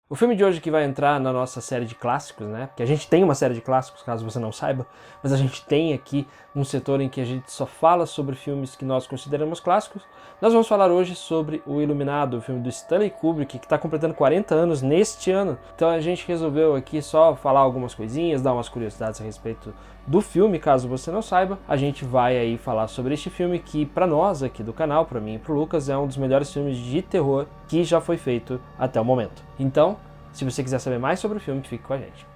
O filme de hoje que vai entrar na nossa série de clássicos, né? Porque a gente tem uma série de clássicos, caso você não saiba, mas a gente tem aqui um setor em que a gente só fala sobre filmes que nós consideramos clássicos. Nós vamos falar hoje sobre O Iluminado, o filme do Stanley Kubrick, que está completando 40 anos neste ano. Então a gente resolveu aqui só falar algumas coisinhas, dar umas curiosidades a respeito do filme, caso você não saiba. A gente vai aí falar sobre este filme que, para nós aqui do canal, para mim e pro Lucas, é um dos melhores filmes de terror que já foi feito até o momento. Então, se você quiser saber mais sobre o filme, fique com a gente.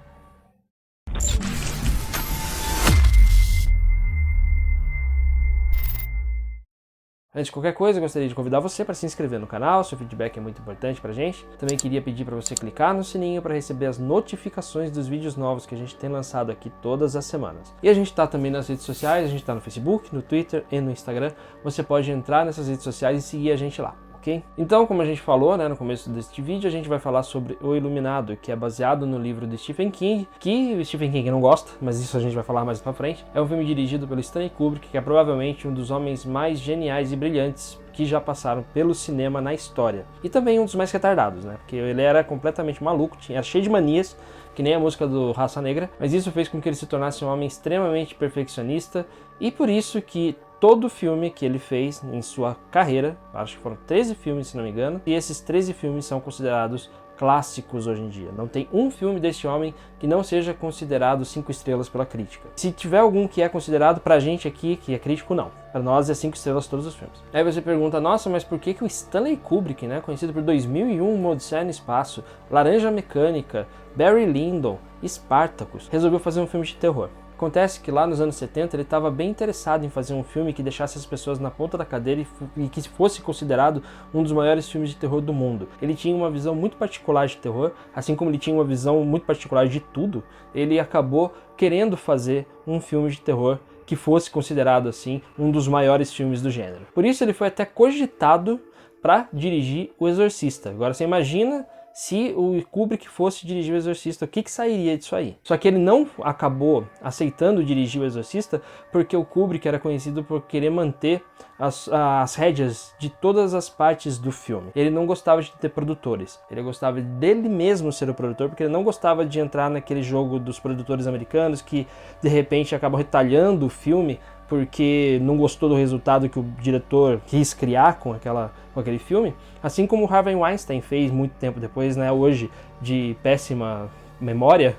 Antes de qualquer coisa, eu gostaria de convidar você para se inscrever no canal, seu feedback é muito importante pra gente. Também queria pedir para você clicar no sininho para receber as notificações dos vídeos novos que a gente tem lançado aqui todas as semanas. E a gente tá também nas redes sociais, a gente tá no Facebook, no Twitter e no Instagram. Você pode entrar nessas redes sociais e seguir a gente lá. Okay? Então, como a gente falou, né, no começo deste vídeo, a gente vai falar sobre O Iluminado, que é baseado no livro de Stephen King, que o Stephen King não gosta, mas isso a gente vai falar mais pra frente. É um filme dirigido pelo Stanley Kubrick, que é provavelmente um dos homens mais geniais e brilhantes que já passaram pelo cinema na história. E também um dos mais retardados, né, porque ele era completamente maluco, era cheio de manias, que nem a música do Raça Negra, mas isso fez com que ele se tornasse um homem extremamente perfeccionista, e por isso que todo filme que ele fez em sua carreira, acho que foram 13 filmes se não me engano, e esses 13 filmes são considerados clássicos hoje em dia. Não tem um filme deste homem que não seja considerado 5 estrelas pela crítica. Se tiver algum que é considerado pra gente aqui, que é crítico, não. Pra nós é 5 estrelas todos os filmes. Aí você pergunta, nossa, mas por que o Stanley Kubrick, né, conhecido por 2001, Uma Odisseia no Espaço, Laranja Mecânica, Barry Lyndon, Spartacus, resolveu fazer um filme de terror? Acontece que lá nos anos 70 ele estava bem interessado em fazer um filme que deixasse as pessoas na ponta da cadeira e que fosse considerado um dos maiores filmes de terror do mundo. Ele tinha uma visão muito particular de terror, assim como ele tinha uma visão muito particular de tudo, ele acabou querendo fazer um filme de terror que fosse considerado assim um dos maiores filmes do gênero. Por isso ele foi até cogitado para dirigir O Exorcista. Agora você imagina se o Kubrick fosse dirigir O Exorcista, o que sairia disso aí? Só que ele não acabou aceitando dirigir O Exorcista porque o Kubrick era conhecido por querer manter as rédeas de todas as partes do filme. Ele não gostava de ter produtores, ele gostava dele mesmo ser o produtor, porque ele não gostava de entrar naquele jogo dos produtores americanos que de repente acabam retalhando o filme porque não gostou do resultado que o diretor quis criar com aquele filme, assim como o Harvey Weinstein fez muito tempo depois, né, hoje de péssima memória,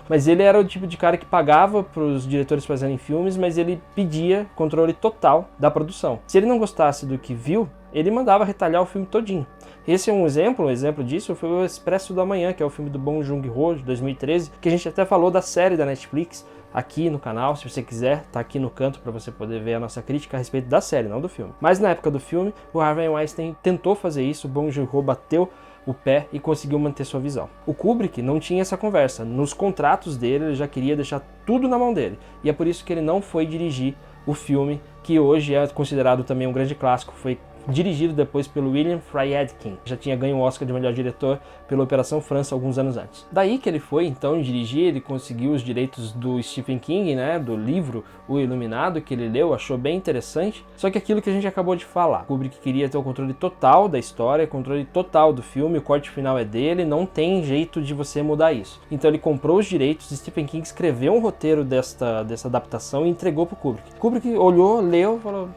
mas ele era o tipo de cara que pagava para os diretores fazerem filmes, mas ele pedia controle total da produção. Se ele não gostasse do que viu, ele mandava retalhar o filme todinho. Esse é um exemplo disso foi o Expresso do Amanhã, que é o filme do Bong Joon-ho, de 2013, que a gente até falou da série da Netflix, aqui no canal, se você quiser, tá aqui no canto para você poder ver a nossa crítica a respeito da série, não do filme. Mas na época do filme, o Harvey Weinstein tentou fazer isso, o Bong Joon-ho bateu o pé e conseguiu manter sua visão. O Kubrick não tinha essa conversa, nos contratos dele ele já queria deixar tudo na mão dele, e é por isso que ele não foi dirigir o filme, que hoje é considerado também um grande clássico, foi dirigido depois pelo William Friedkin. Já tinha ganho o Oscar de melhor diretor pela Operação França alguns anos antes. Daí que ele foi então dirigir, ele conseguiu os direitos do Stephen King, né, do livro O Iluminado, que ele leu, achou bem interessante. Só que aquilo que a gente acabou de falar, Kubrick queria ter o controle total da história, controle total do filme, o corte final é dele, não tem jeito de você mudar isso. Então ele comprou os direitos, Stephen King escreveu um roteiro dessa adaptação e entregou pro Kubrick. Kubrick olhou, leu, falou: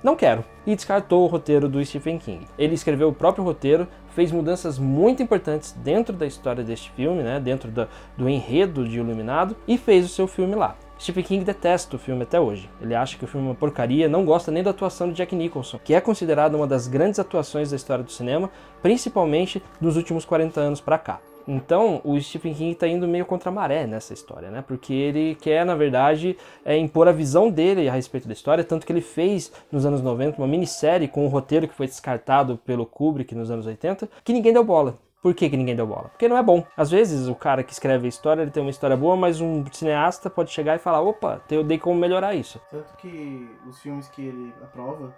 não quero. E descartou o roteiro do Stephen King. Ele escreveu o próprio roteiro, fez mudanças muito importantes dentro da história deste filme, né, dentro do enredo de Iluminado, e fez o seu filme lá. Stephen King detesta o filme até hoje. Ele acha que o filme é uma porcaria, não gosta nem da atuação de Jack Nicholson, que é considerada uma das grandes atuações da história do cinema, principalmente dos últimos 40 anos pra cá. Então, o Stephen King está indo meio contra a maré nessa história, né? Porque ele quer, na verdade, impor a visão dele a respeito da história, tanto que ele fez, nos anos 90, uma minissérie com um roteiro que foi descartado pelo Kubrick nos anos 80, que ninguém deu bola. Por que ninguém deu bola? Porque não é bom. Às vezes, o cara que escreve a história, ele tem uma história boa, mas um cineasta pode chegar e falar: opa, eu dei como melhorar isso. Tanto que os filmes que ele aprova,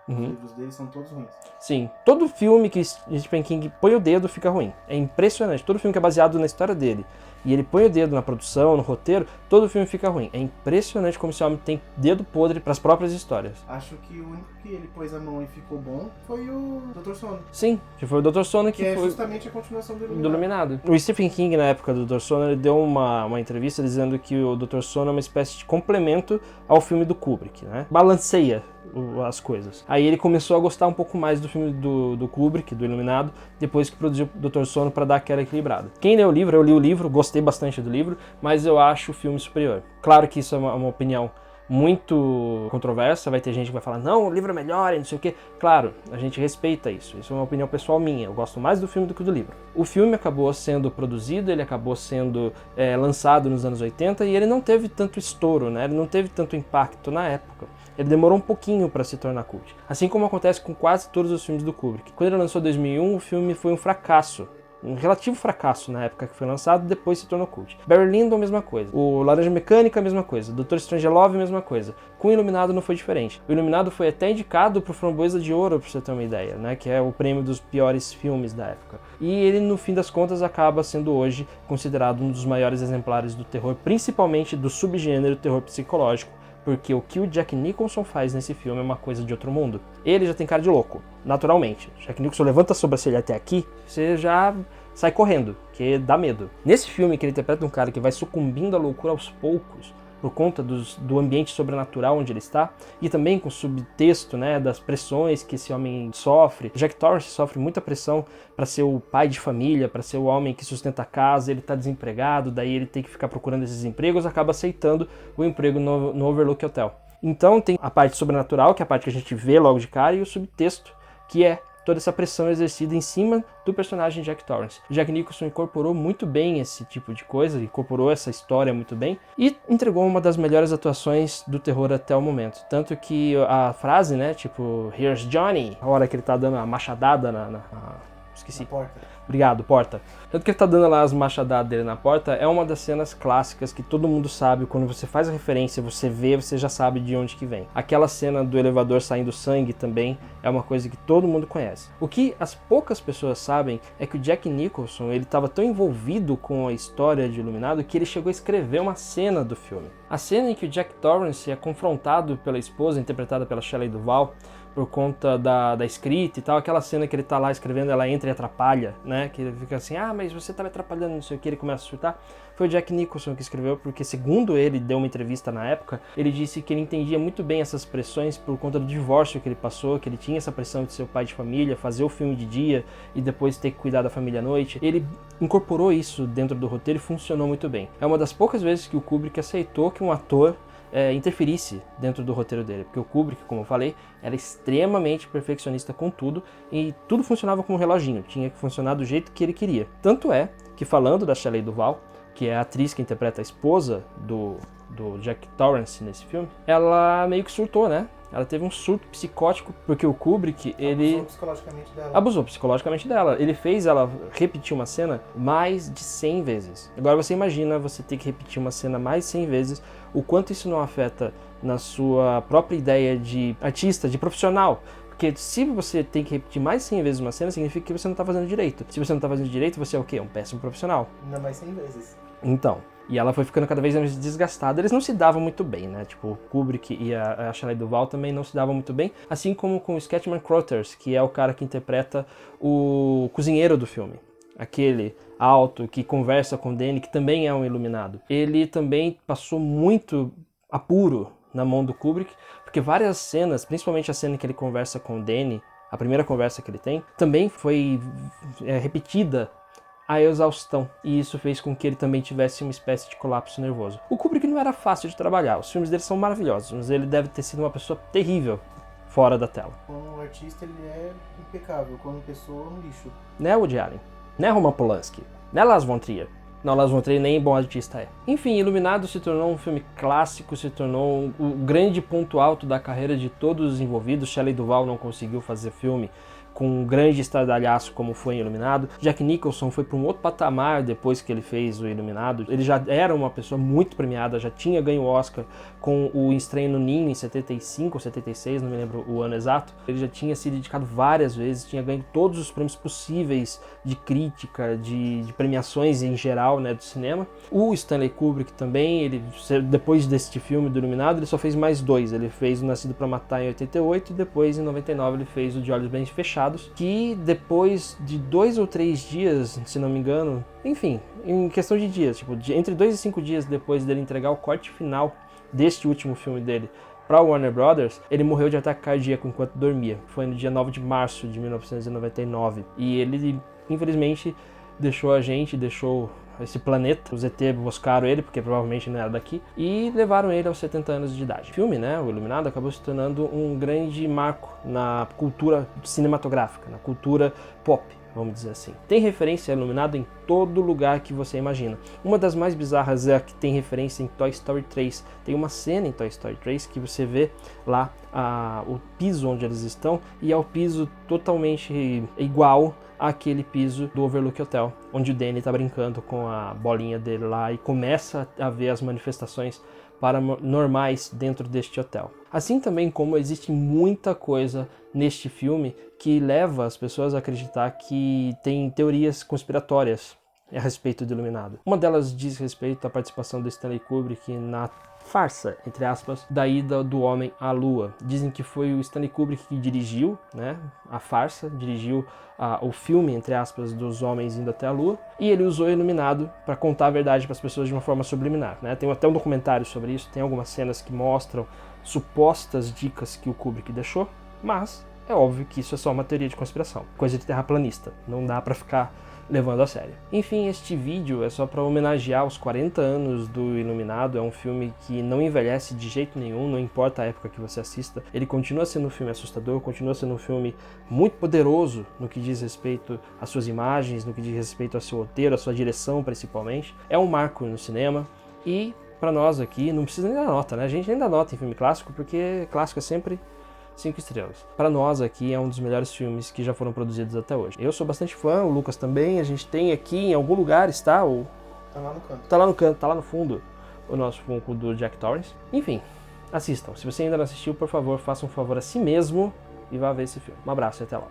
Os livros dele são todos ruins. Sim, todo filme que Stephen King põe o dedo fica ruim. É impressionante. Todo filme que é baseado na história dele e ele põe o dedo na produção, no roteiro, todo filme fica ruim. É impressionante como esse homem tem dedo podre pras próprias histórias. Acho que o único que ele pôs a mão e ficou bom foi o Dr. Sono. Sim, que foi o Dr. Sono que é foi justamente a continuação do Iluminado. O Stephen King, na época do Dr. Sono, ele deu uma entrevista dizendo que o Dr. Sono é uma espécie de complemento ao filme do Kubrick, né? Balanceia as coisas. Aí ele começou a gostar um pouco mais do filme do Kubrick, do Iluminado, depois que produziu o Dr. Sono para dar aquela equilibrada. Quem leu o livro, eu li o livro, gostei bastante do livro, mas eu acho o filme superior. Claro que isso é uma opinião muito controversa, vai ter gente que vai falar, não, o livro é melhor e não sei o quê. Claro, a gente respeita isso é uma opinião pessoal minha, eu gosto mais do filme do que do livro. O filme acabou sendo produzido, ele acabou sendo lançado nos anos 80 e ele não teve tanto estouro, né? Ele não teve tanto impacto na época. Ele demorou um pouquinho para se tornar cult. Assim como acontece com quase todos os filmes do Kubrick. Quando ele lançou em 2001, o filme foi um fracasso. Um relativo fracasso na época que foi lançado, depois se tornou cult. Barry Lyndon, mesma coisa. O Laranja Mecânica, mesma coisa. Dr. Strangelove, mesma coisa. Com o Iluminado não foi diferente. O Iluminado foi até indicado pro Framboesa de Ouro, pra você ter uma ideia, né? Que é o prêmio dos piores filmes da época. E ele, no fim das contas, acaba sendo hoje considerado um dos maiores exemplares do terror, principalmente do subgênero terror psicológico. Porque o que o Jack Nicholson faz nesse filme é uma coisa de outro mundo. Ele já tem cara de louco, naturalmente. Jack Nicholson levanta a sobrancelha até aqui, você já sai correndo, que dá medo. Nesse filme que ele interpreta um cara que vai sucumbindo à loucura aos poucos, por conta do ambiente sobrenatural onde ele está, e também com o subtexto, né, das pressões que esse homem sofre. Jack Torrance sofre muita pressão para ser o pai de família, para ser o homem que sustenta a casa, ele está desempregado, daí ele tem que ficar procurando esses empregos, acaba aceitando o emprego no Overlook Hotel. Então tem a parte sobrenatural, que é a parte que a gente vê logo de cara, e o subtexto, que é toda essa pressão exercida em cima do personagem Jack Torrance. Jack Nicholson incorporou muito bem esse tipo de coisa, incorporou essa história muito bem e entregou uma das melhores atuações do terror até o momento. Tanto que a frase, né, tipo, Here's Johnny, a hora que ele tá dando a machadada esqueci. Na porta. Obrigado, porta. Tanto que ele tá dando lá as machadadas dele na porta, é uma das cenas clássicas que todo mundo sabe, quando você faz a referência, você vê, você já sabe de onde que vem. Aquela cena do elevador saindo sangue também é uma coisa que todo mundo conhece. O que as poucas pessoas sabem é que o Jack Nicholson, ele estava tão envolvido com a história de Iluminado que ele chegou a escrever uma cena do filme. A cena em que o Jack Torrance é confrontado pela esposa, interpretada pela Shelley Duvall, por conta da escrita e tal, aquela cena que ele tá lá escrevendo, ela entra e atrapalha, né, que ele fica assim, mas você tá me atrapalhando, não sei o que, ele começa a surtar. Foi o Jack Nicholson que escreveu, porque segundo ele, deu uma entrevista na época, ele disse que ele entendia muito bem essas pressões por conta do divórcio que ele passou, que ele tinha essa pressão de ser o pai de família, fazer o filme de dia e depois ter que cuidar da família à noite. Ele incorporou isso dentro do roteiro e funcionou muito bem. É uma das poucas vezes que o Kubrick aceitou que um ator interferisse dentro do roteiro dele, porque o Kubrick, como eu falei, era extremamente perfeccionista com tudo e tudo funcionava como um reloginho, tinha que funcionar do jeito que ele queria. Tanto é que, falando da Shelley Duvall, que é a atriz que interpreta a esposa do Jack Torrance nesse filme, ela meio que surtou, né? Ela teve um surto psicótico porque o Kubrick, ele abusou psicologicamente dela. Ele fez ela repetir uma cena mais de 100 vezes. Agora você imagina você ter que repetir uma cena mais de 100 vezes, o quanto isso não afeta na sua própria ideia de artista, de profissional. Porque se você tem que repetir mais 100 vezes uma cena, significa que você não está fazendo direito. Se você não está fazendo direito, você é o quê? Um péssimo profissional. Ainda mais 100 vezes. Então, e ela foi ficando cada vez mais desgastada. Eles não se davam muito bem, né? Tipo, o Kubrick e a Shelley Duvall também não se davam muito bem. Assim como com o Scatman Crothers, que é o cara que interpreta o cozinheiro do filme. Aquele alto que conversa com o Danny, que também é um iluminado. Ele também passou muito apuro na mão do Kubrick, porque várias cenas, principalmente a cena que ele conversa com o Danny, a primeira conversa que ele tem, também foi repetida a exaustão, e isso fez com que ele também tivesse uma espécie de colapso nervoso. O Kubrick não era fácil de trabalhar, os filmes dele são maravilhosos, mas ele deve ter sido uma pessoa terrível fora da tela. Como artista ele é impecável, como pessoa um lixo. Né, Woody Allen? Né, Roman Polanski? Né, Lars von Trier? Não, Lars von Trier nem bom artista é. Enfim, Iluminado se tornou um filme clássico, se tornou o grande ponto alto da carreira de todos os envolvidos. Shelley Duvall não conseguiu fazer filme com um grande estardalhaço como foi em Iluminado. Jack Nicholson foi para um outro patamar depois que ele fez o Iluminado. Ele já era uma pessoa muito premiada, já tinha ganho o Oscar com o Estranho no Ninho em 75 ou 76, não me lembro o ano exato. Ele já tinha sido indicado várias vezes, tinha ganho todos os prêmios possíveis de crítica, de premiações em geral, né, do cinema. O Stanley Kubrick também, ele, depois deste filme do Iluminado, ele só fez mais 2. Ele fez o Nascido para Matar em 88 e depois, em 99, ele fez o De Olhos Bem Fechados, que depois de 2 ou 3 dias, se não me engano, enfim, em questão de dias, tipo, entre 2 e 5 dias depois dele entregar o corte final deste último filme dele para Warner Brothers, ele morreu de ataque cardíaco enquanto dormia. Foi no dia 9 de março de 1999. E ele, infelizmente, deixou esse planeta. Os ET buscaram ele, porque provavelmente não era daqui, e levaram ele aos 70 anos de idade. O filme, né, o Iluminado, acabou se tornando um grande marco na cultura cinematográfica, na cultura pop, vamos dizer assim. Tem referência a Iluminado em todo lugar que você imagina. Uma das mais bizarras é a que tem referência em Toy Story 3. Tem uma cena em Toy Story 3 que você vê lá o piso onde eles estão, e é o piso totalmente igual àquele piso do Overlook Hotel, onde o Danny tá brincando com a bolinha dele lá e começa a ver as manifestações paranormais dentro deste hotel. Assim também como existe muita coisa neste filme que leva as pessoas a acreditar que tem teorias conspiratórias a respeito do Iluminado. Uma delas diz respeito à participação do Stanley Kubrick na farsa, entre aspas, da ida do homem à Lua. Dizem que foi o Stanley Kubrick que dirigiu, né, a farsa, dirigiu o filme, entre aspas, dos homens indo até a Lua, e ele usou o Iluminado para contar a verdade para as pessoas de uma forma subliminar, né? Tem até um documentário sobre isso, tem algumas cenas que mostram supostas dicas que o Kubrick deixou, mas é óbvio que isso é só uma teoria de conspiração, coisa de terraplanista, não dá para ficar levando a sério. Enfim, este vídeo é só para homenagear os 40 anos do Iluminado. É um filme que não envelhece de jeito nenhum, não importa a época que você assista. Ele continua sendo um filme assustador, continua sendo um filme muito poderoso no que diz respeito às suas imagens, no que diz respeito ao seu roteiro, à sua direção principalmente. É um marco no cinema e para nós aqui, não precisa nem dar nota, né? A gente nem dá nota em filme clássico, porque clássico é sempre 5 estrelas. Para nós aqui é um dos melhores filmes que já foram produzidos até hoje. Eu sou bastante fã, o Lucas também. A gente tem aqui em algum lugar, está o... Tá lá no canto. Tá lá no canto, tá lá no fundo o nosso Funko do Jack Torrance. Enfim, assistam. Se você ainda não assistiu, por favor, faça um favor a si mesmo e vá ver esse filme. Um abraço e até lá.